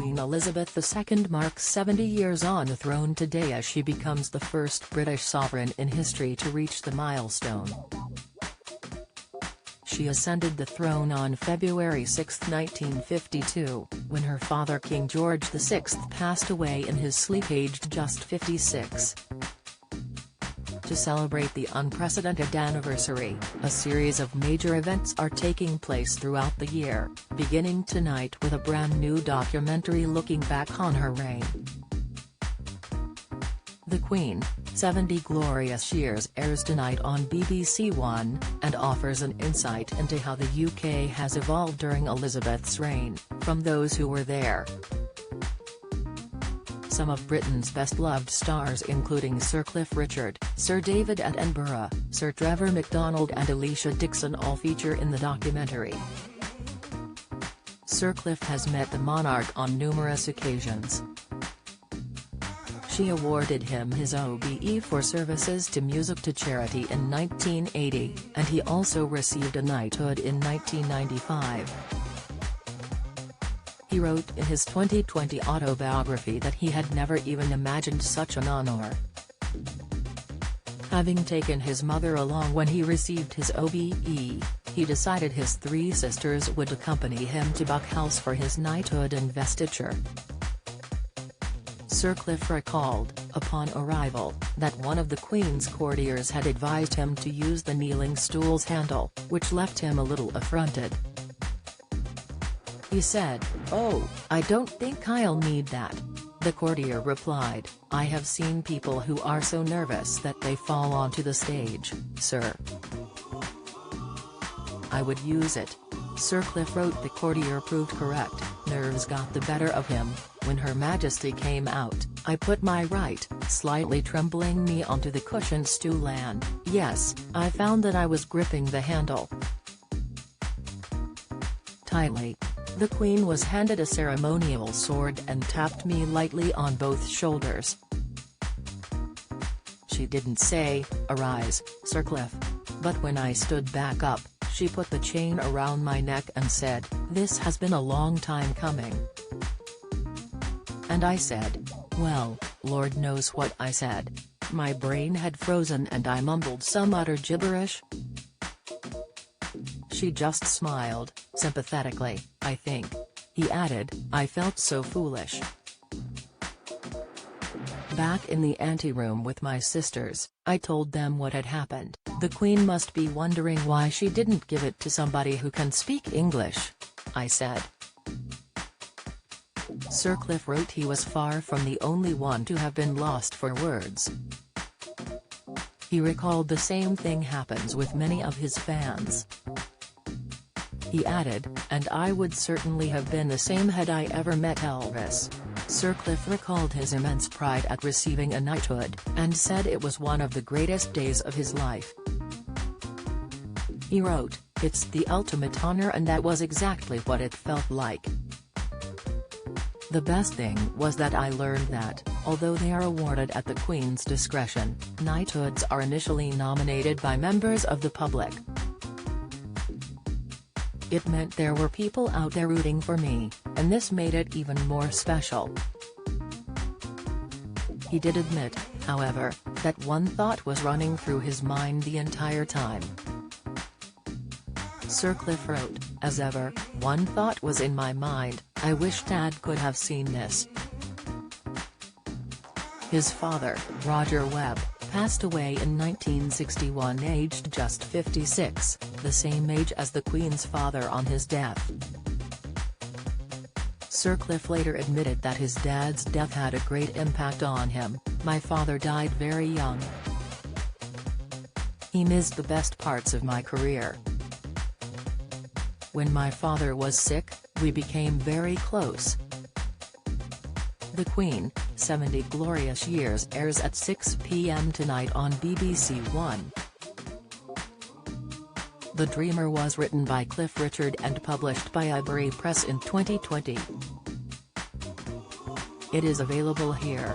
Queen Elizabeth II marks 70 years on the throne today as she becomes the first British sovereign in history to reach the milestone. She ascended the throne on February 6, 1952, when her father King George VI passed away in his sleep aged just 56. To celebrate the unprecedented anniversary, a series of major events are taking place throughout the year, beginning tonight with a brand new documentary looking back on her reign. The Queen, 70 Glorious Years airs tonight on BBC One, and offers an insight into how the UK has evolved during Elizabeth's reign, from those who were there. Some of Britain's best-loved stars including Sir Cliff Richard, Sir David Attenborough, Sir Trevor McDonald and Alicia Dixon all feature in the documentary. Sir Cliff has met the monarch on numerous occasions. She awarded him his OBE for services to music to charity in 1980, and he also received a knighthood in 1995. He wrote in his 2020 autobiography that he had never even imagined such an honor. Having taken his mother along when he received his OBE, he decided his three sisters would accompany him to Buckhouse for his knighthood investiture. Sir Cliff recalled, upon arrival, that one of the Queen's courtiers had advised him to use the kneeling stool's handle, which left him a little affronted. He said, "Oh, I don't think I'll need that." The courtier replied, "I have seen people who are so nervous that they fall onto the stage, sir. I would use it." Sir Cliff wrote the courtier proved correct, nerves got the better of him. When Her Majesty came out, I put my right, slightly trembling knee onto the cushioned stool and, yes, I found that I was gripping the handle tightly. The Queen was handed a ceremonial sword and tapped me lightly on both shoulders. She didn't say, "Arise, Sir Cliff." But when I stood back up, she put the chain around my neck and said, "This has been a long time coming." And I said, well, Lord knows what I said. My brain had frozen and I mumbled some utter gibberish. She just smiled, sympathetically, I think. He added, "I felt so foolish." Back in the anteroom with my sisters, I told them what had happened. "The Queen must be wondering why she didn't give it to somebody who can speak English," I said. Sir Cliff wrote he was far from the only one to have been lost for words. He recalled the same thing happens with many of his fans. He added, "And I would certainly have been the same had I ever met Elvis." Sir Cliff recalled his immense pride at receiving a knighthood, and said it was one of the greatest days of his life. He wrote, "It's the ultimate honor and that was exactly what it felt like. The best thing was that I learned that, although they are awarded at the Queen's discretion, knighthoods are initially nominated by members of the public. It meant there were people out there rooting for me, and this made it even more special." He did admit, however, that one thought was running through his mind the entire time. Sir Cliff wrote, "As ever, one thought was in my mind, I wish Dad could have seen this." His father, Roger Webb, passed away in 1961 aged just 56, the same age as the Queen's father on his death. Sir Cliff later admitted that his dad's death had a great impact on him. "My father died very young. He missed the best parts of my career. When my father was sick, we became very close." The Queen, 70 Glorious Years airs at 6 p.m. tonight on BBC One. The Dreamer was written by Cliff Richard and published by Ivory Press in 2020. It is available here.